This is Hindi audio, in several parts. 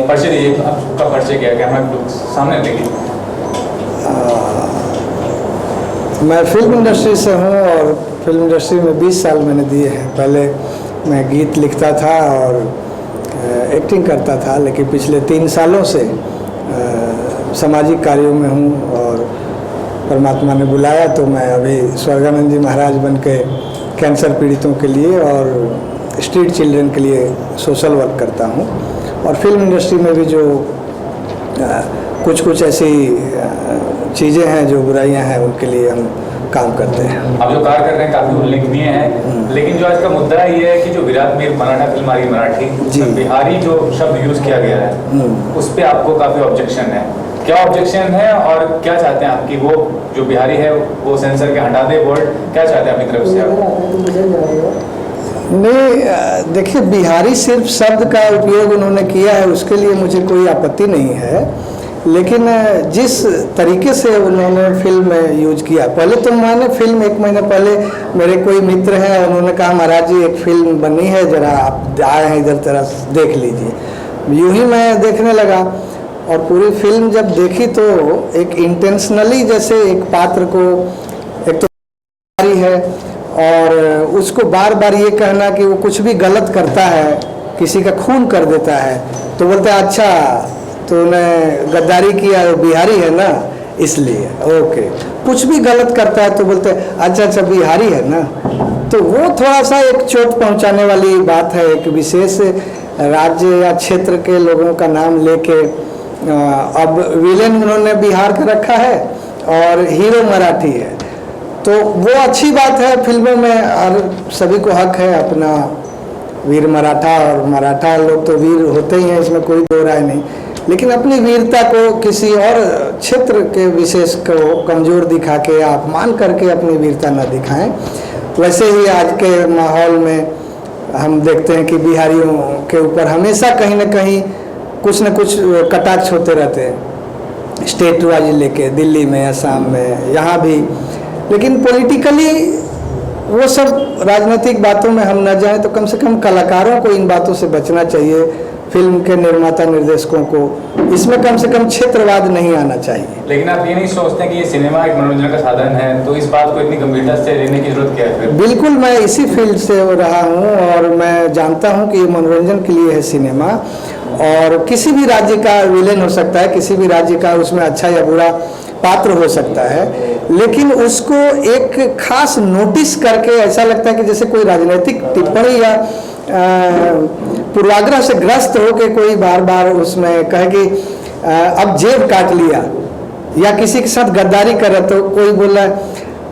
परिचय दीजिए, आपका परिचय क्या है, कैमरा लोग सामने देखिए। मैं फिल्म इंडस्ट्री से हूँ और फिल्म इंडस्ट्री में 20 साल मैंने दिए हैं। पहले मैं गीत लिखता था और एक्टिंग करता था, लेकिन पिछले 3 सालों से सामाजिक कार्यों में हूँ और परमात्मा ने बुलाया तो मैं अभी स्वर्गानंद जी महाराज बन के कैंसर पीड़ितों के लिए और स्ट्रीट चिल्ड्रन के लिए सोशल वर्क करता हूँ। और फिल्म इंडस्ट्री में भी जो कुछ ऐसी चीज़ें हैं, जो बुराइयां हैं, उनके लिए हम काम करते हैं। आप जो कार्य कर रहे हैं काफ़ी उल्लेखनीय है, लेकिन जो आज का मुद्दा ये है कि जो विराट मीर मराठा फिल्म आ रही मराठी, उसमें बिहारी जो शब्द यूज़ किया गया है, उस पर आपको काफ़ी ऑब्जेक्शन है। क्या ऑब्जेक्शन है और क्या चाहते हैं आप कि वो जो बिहारी है वो सेंसर के हटा दे वर्ड, क्या चाहते हैं अपनी तरफ से आप? नहीं, देखिए, बिहारी सिर्फ शब्द का उपयोग उन्होंने किया है, उसके लिए मुझे कोई आपत्ति नहीं है, लेकिन जिस तरीके से उन्होंने फिल्म में यूज किया, पहले तो मैंने फिल्म 1 महीना पहले मेरे कोई मित्र हैं, उन्होंने कहा महाराज जी एक फिल्म बनी है, ज़रा आप आए हैं इधर तरह देख लीजिए। यूँ ही मैं देखने लगा और पूरी फिल्म जब देखी तो एक इंटेंशनली, जैसे एक पात्र को, एक तो है और उसको बार बार ये कहना कि वो कुछ भी गलत करता है, किसी का खून कर देता है, तो बोलते हैं अच्छा तो उन्हें गद्दारी किया, बिहारी है ना इसलिए, ओके। कुछ भी गलत करता है तो बोलते हैं अच्छा बिहारी है ना। तो वो थोड़ा सा एक चोट पहुंचाने वाली बात है। एक विशेष राज्य या क्षेत्र के लोगों का नाम लेके अब विलेन उन्होंने बिहार का रखा है और हीरो मराठी है, तो वो अच्छी बात है। फिल्मों में और सभी को हक है अपना वीर मराठा, और मराठा लोग तो वीर होते ही हैं, इसमें कोई दो राय नहीं, लेकिन अपनी वीरता को किसी और क्षेत्र के विशेष को कमज़ोर दिखा के, अपमान करके अपनी वीरता न दिखाएं। वैसे ही आज के माहौल में हम देखते हैं कि बिहारियों के ऊपर हमेशा कहीं ना कहीं कुछ न कुछ कटाक्ष होते रहते हैं, स्टेट वाइज लेके, दिल्ली में, असम में, यहाँ भी। लेकिन पॉलिटिकली वो सब राजनीतिक बातों में हम न जाएं, तो कम से कम कलाकारों को इन बातों से बचना चाहिए, फिल्म के निर्माता निर्देशकों को इसमें कम से कम क्षेत्रवाद नहीं आना चाहिए। लेकिन आप ये नहीं सोचते कि ये सिनेमा एक मनोरंजन का साधन है, तो इस बात को इतनी गंभीरता से लेने की जरूरत क्या है फिर? बिल्कुल, मैं इसी फील्ड से रहा हूँ और मैं जानता हूँ कि ये मनोरंजन के लिए है सिनेमा, और किसी भी राज्य का विलेन हो सकता है, किसी भी राज्य का उसमें अच्छा या बुरा पात्र हो सकता है, लेकिन उसको एक खास नोटिस करके ऐसा लगता है कि जैसे कोई राजनीतिक टिप्पणी या पूर्वाग्रह से ग्रस्त हो के कोई बार बार उसमें कहे कि अब जेब काट लिया, या किसी के साथ गद्दारी कर रहा तो कोई बोल रहा है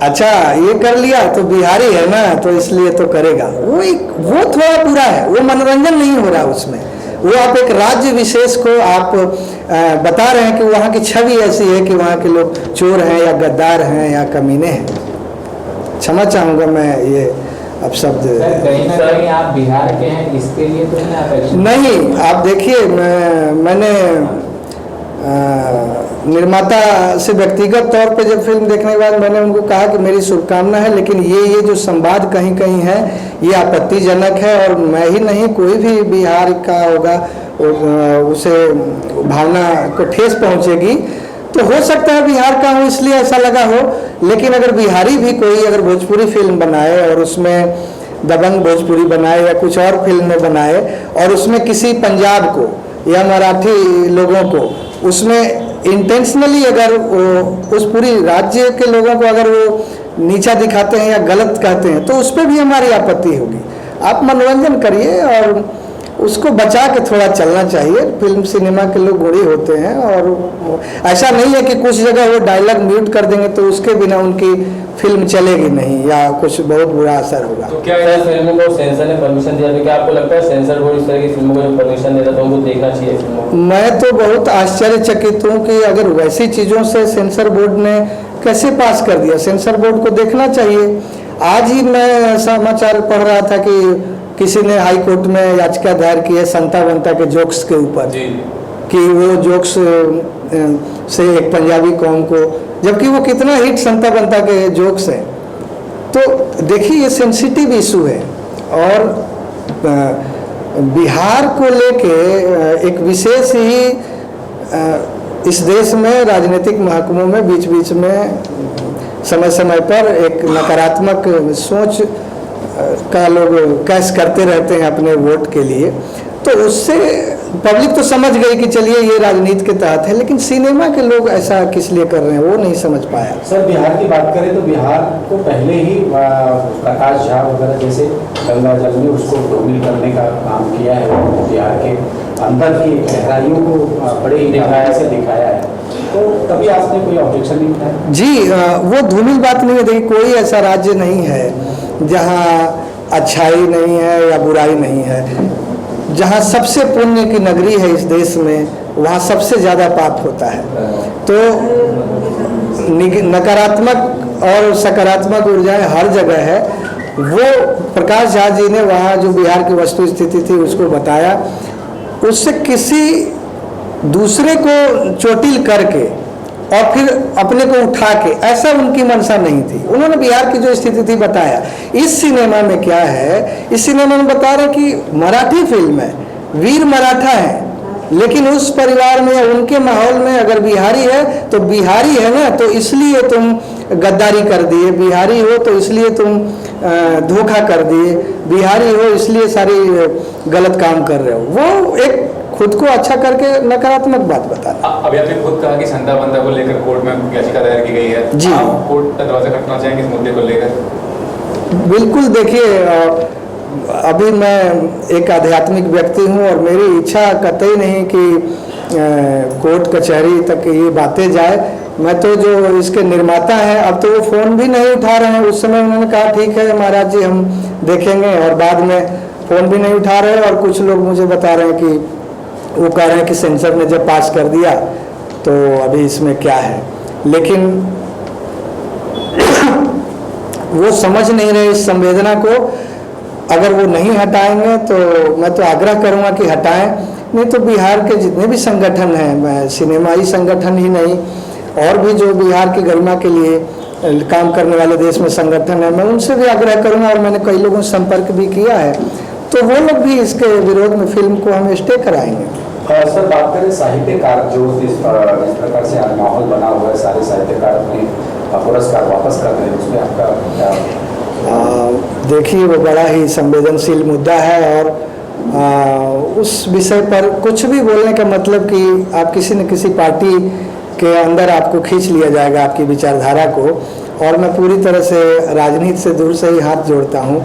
अच्छा ये कर लिया तो बिहारी है ना तो इसलिए तो करेगा। वो थोड़ा बुरा है, वो मनोरंजन नहीं हो रहा उसमें। वो आप एक राज्य विशेष को आप बता रहे हैं कि वहाँ की छवि ऐसी है कि वहाँ के लोग चोर हैं या गद्दार हैं या कमीने हैं। क्षमा चाहूँगा मैं ये अब शब्द। कहीं ना कहीं आप बिहार के हैं, इसके लिए तो नहीं, आप देखिए, मैंने निर्माता से व्यक्तिगत तौर पे जब फिल्म देखने के बाद मैंने उनको कहा कि मेरी शुभकामना है, लेकिन ये जो संवाद कहीं कहीं है ये आपत्तिजनक है, और मैं ही नहीं कोई भी बिहार का होगा उसे भावना को ठेस पहुंचेगी। तो हो सकता है बिहार का हो इसलिए ऐसा लगा हो, लेकिन अगर बिहारी भी कोई अगर भोजपुरी फिल्म बनाए और उसमें दबंग भोजपुरी बनाए या कुछ और फिल्म में बनाए और उसमें किसी पंजाब को या मराठी लोगों को उसमें इंटेंशनली अगर उस पूरी राज्य के लोगों को अगर वो नीचा दिखाते हैं या गलत कहते हैं तो उस पर भी हमारी आपत्ति होगी। आप मनोरंजन करिए और उसको बचा के थोड़ा चलना चाहिए। फिल्म सिनेमा के लोग गुणी होते हैं, और ऐसा नहीं है कि कुछ जगह वो डायलॉग म्यूट कर देंगे तो उसके बिना उनकी फिल्म चलेगी नहीं या कुछ बहुत बुरा असर होगा। तो क्या ऐसा फिल्मों को सेंसर ने परमिशन दिया, तो क्या आपको लगता है सेंसर बोर्ड इस तरह की फिल्मों को जो परमिशन देता तो उनको देखना चाहिए फिल्मों को? मैं तो बहुत आश्चर्यचकित हूँ कि अगर वैसी चीज़ों से सेंसर बोर्ड ने कैसे पास कर दिया। सेंसर बोर्ड को देखना चाहिए। आज ही मैं समाचार पढ़ रहा था कि किसी ने हाई कोर्ट में याचिका दायर की है संता बनता के जोक्स के ऊपर कि वो जोक्स से एक पंजाबी कौम को, जबकि वो कितना हिट संता बनता के जोक्स हैं। तो देखिए ये सेंसिटिव इशू है, और बिहार को लेके एक विशेष ही इस देश में राजनीतिक महकमों में बीच बीच में समय समय पर एक नकारात्मक सोच का लोग कैश करते रहते हैं अपने वोट के लिए, तो उससे पब्लिक तो समझ गई कि चलिए ये राजनीति के तहत है, लेकिन सिनेमा के लोग ऐसा किस लिए कर रहे हैं वो नहीं समझ पाया। सर बिहार की बात करें तो बिहार को पहले ही प्रकाश झा वगैरह जैसे गंगा जल में उसको डोमिल करने का काम किया है, बिहार के अंदर की गहराइयों को बड़े ही गहराई से दिखाया है, तो तभी आपने कोई ऑब्जेक्शन नहीं उठाया? जी वो धूमिल बात नहीं है। देखिए कोई ऐसा राज्य नहीं है जहाँ अच्छाई नहीं है या बुराई नहीं है। जहाँ सबसे पुण्य की नगरी है इस देश में, वहाँ सबसे ज़्यादा पाप होता है। तो नकारात्मक और सकारात्मक ऊर्जाएं हर जगह है। वो प्रकाश झा जी ने वहाँ जो बिहार की वस्तु स्थिति थी उसको बताया, उससे किसी दूसरे को चोटिल करके और फिर अपने को उठा के, ऐसा उनकी मंशा नहीं थी। उन्होंने बिहार की जो स्थिति थी बताया। इस सिनेमा में क्या है, इस सिनेमा में बता रहे कि मराठी फिल्म है, वीर मराठा है, लेकिन उस परिवार में उनके माहौल में अगर बिहारी है तो बिहारी है ना, तो इसलिए तुम गद्दारी कर दिए, बिहारी हो तो इसलिए तुम धोखा कर दिए, बिहारी हो इसलिए सारी गलत काम कर रहे हो। वो एक खुद को अच्छा करके नकारात्मक बात बता। अभी आपने खुद कहा कि संता बंदा को लेकर कोर्ट में याचिका दायर की गई है जी। आप कोर्ट का दरवाजा खटखटाना चाहेंगे इस मुद्दे को लेकर? बिल्कुल। देखिए अभी मैं एक आध्यात्मिक व्यक्ति हूँ और मेरी इच्छा कतई नहीं कि कोर्ट कचहरी तक ये बातें जाए। मैं तो जो इसके निर्माता हैं, अब तो वो फ़ोन भी नहीं उठा रहे हैं। उस समय उन्होंने कहा ठीक है महाराज जी हम देखेंगे, और बाद में फ़ोन भी नहीं उठा रहे। और कुछ लोग मुझे बता रहे हैं कि वो कह रहे हैं कि सेंसर ने जब पास कर दिया तो अभी इसमें क्या है, लेकिन वो समझ नहीं रहे इस संवेदना को। अगर वो नहीं हटाएंगे तो मैं तो आग्रह करूंगा कि हटाएं, नहीं तो बिहार के जितने भी संगठन हैं, सिनेमाई संगठन ही नहीं और भी जो बिहार की गरिमा के लिए काम करने वाले देश में संगठन है, मैं उनसे भी आग्रह करूंगा और मैंने कई लोगों से संपर्क भी किया है, तो वो लोग भी इसके विरोध में फिल्म को हम स्टे कराएंगे। सर बात करें साहित्यकार जो इस प्रकार से आज माहौल बना हुआ है, सारे साहित्यकार अपने पुरस्कार वापस कर रहे हैं, उसमें आपका क्या? देखिए वो बड़ा ही संवेदनशील मुद्दा है और उस विषय पर कुछ भी बोलने का मतलब कि आप किसी न किसी पार्टी के अंदर आपको खींच लिया जाएगा आपकी विचारधारा को, और मैं पूरी तरह से राजनीति से दूर से ही हाथ जोड़ता हूँ,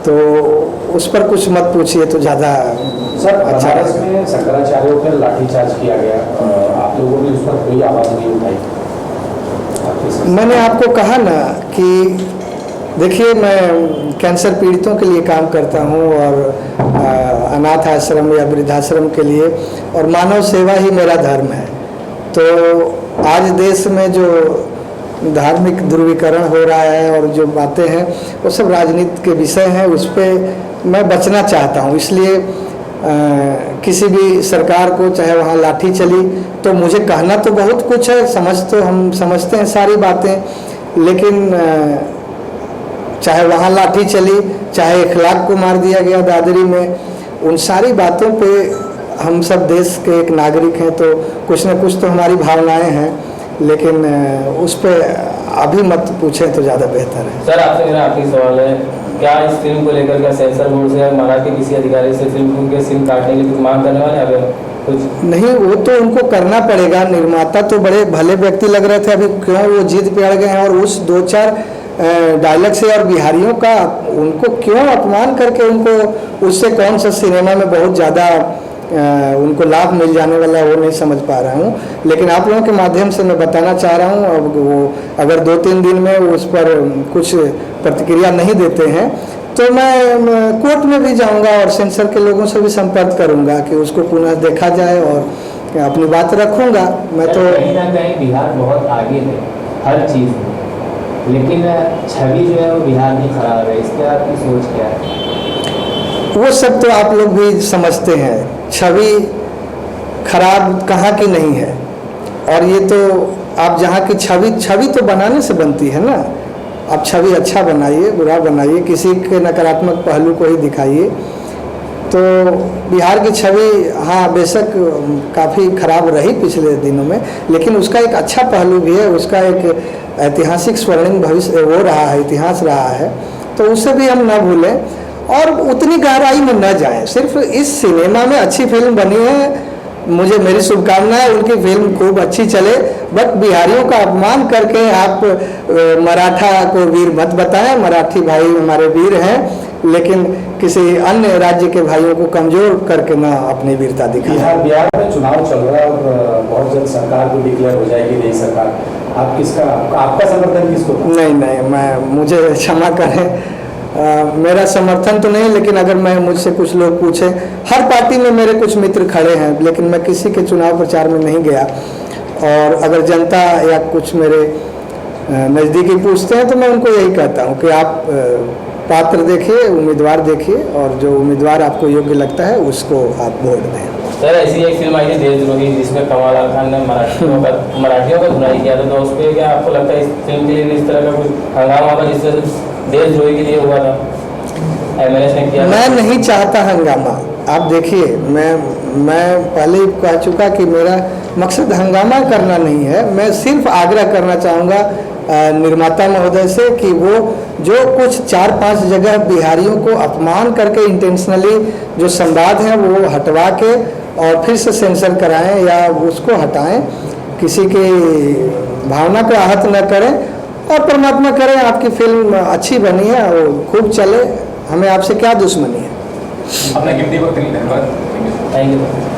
तो उस पर कुछ मत पूछिए तो ज़्यादा सर। बनारस में शंकराचार्यों पर लाठीचार्ज किया गया, आप लोगों ने उस पर कोई आवाज़ नहीं उठाई? मैंने आपको कहा ना कि देखिए मैं कैंसर पीड़ितों के लिए काम करता हूँ और अनाथ आश्रम या वृद्धाश्रम के लिए, और मानव सेवा ही मेरा धर्म है। तो आज देश में जो धार्मिक ध्रुवीकरण हो रहा है और जो बातें हैं वो सब राजनीति के विषय हैं, उस पर मैं बचना चाहता हूँ। इसलिए किसी भी सरकार को चाहे वहाँ लाठी चली तो मुझे कहना तो बहुत कुछ है, समझ तो हम समझते हैं सारी बातें, लेकिन चाहे वहाँ लाठी चली, चाहे 1 लाख को मार दिया गया दादरी में, उन सारी बातों पे हम सब देश के एक नागरिक हैं, तो कुछ न कुछ तो हमारी भावनाएं हैं, लेकिन उस पर अभी मत पूछें तो ज़्यादा बेहतर है। सर आपसे मेरा आखिरी सवाल है, क्या इस फिल्म को लेकर क्या सेंसर बोर्ड से महाराज के किसी अधिकारी से फिल्म के सिम काटने की कुछ मांग करने वाले हैं? कुछ नहीं, वो तो उनको करना पड़ेगा। निर्माता तो बड़े भले व्यक्ति लग रहे थे, अभी क्यों वो जिद पे अड़ गए हैं और उस 2-4 डायलॉग से और बिहारियों का उनको क्यों अपमान करके उनको उससे कौन सा सिनेमा में बहुत ज़्यादा उनको लाभ मिल जाने वाला वो नहीं समझ पा रहा हूँ। लेकिन आप लोगों के माध्यम से मैं बताना चाह रहा हूँ, अब वो अगर 2-3 दिन में उस पर कुछ प्रतिक्रिया नहीं देते हैं तो मैं कोर्ट में भी जाऊँगा और सेंसर के लोगों से भी संपर्क करूँगा कि उसको पुनः देखा जाए और अपनी बात रखूँगा। मैं तो कहीं ना कहीं बिहार बहुत आगे है हर चीज़ में, लेकिन छवि जो है वो बिहार में खराब है, इस पर आपकी सोच क्या है? वो सब तो आप लोग भी समझते हैं, छवि खराब कहाँ की नहीं है। और ये तो आप जहाँ की छवि तो बनाने से बनती है ना। आप छवि अच्छा बनाइए, बुरा बनाइए, किसी के नकारात्मक पहलू को ही दिखाइए। तो तो बिहार की छवि हाँ बेशक काफ़ी खराब रही पिछले दिनों में, लेकिन उसका एक अच्छा पहलू भी है, उसका एक ऐतिहासिक स्वर्णिम भविष्य वो रहा है, इतिहास रहा है, तो उसे भी हम ना भूलें और उतनी गहराई में न जाएं। सिर्फ इस सिनेमा में अच्छी फिल्म बनी है, मुझे मेरी शुभकामनाएं उनकी फिल्म खूब अच्छी चले, बट बिहारियों का अपमान करके आप मराठा को वीर मत बताएं। मराठी भाई हमारे वीर हैं, लेकिन किसी अन्य राज्य के भाइयों को कमजोर करके ना अपनी वीरता दिखाएं। बिहार में चुनाव चल रहा है और बहुत जल्द सरकार को डिक्लेयर हो जाएगी नई सरकार, आप किसका आपका समर्थन किसको? नहीं, मुझे क्षमा करें, मेरा समर्थन तो नहीं, लेकिन अगर मैं मुझसे कुछ लोग पूछे, हर पार्टी में मेरे कुछ मित्र खड़े हैं, लेकिन मैं किसी के चुनाव प्रचार में नहीं गया। और अगर जनता या कुछ मेरे नज़दीकी पूछते हैं तो मैं उनको यही कहता हूं कि आप पात्र देखिए, उम्मीदवार देखिए, और जो उम्मीदवार आपको योग्य लगता है उसको आप वोट दें। सर, ऐसी एक फिल्म आई थी देशद्रोही, जिसमें कमाल खान ने मराठियों का धुनाई किया था, तो उस पर क्या आपको लगता है इस फिल्म के लिए इस तरह का कुछ हंगामा होगा जिस तरह से देशद्रोही के लिए हुआ था, MLS ने किया? मैं नहीं चाहता हंगामा। आप देखिए, मैं पहले ही कह चुका कि मेरा मकसद हंगामा करना नहीं है। मैं सिर्फ आग्रह करना चाहूँगा निर्माता महोदय से कि वो जो कुछ 4-5 जगह बिहारियों को अपमान करके इंटेंशनली जो संवाद हैं वो हटवा के और फिर से सेंसर कराएं या उसको हटाएं, किसी की भावना को आहत न करें, और परमात्मा करें आपकी फिल्म अच्छी बनी है और खूब चले, हमें आपसे क्या दुश्मनी है। अपना कीमती वक्त धन्यवाद। Thank you.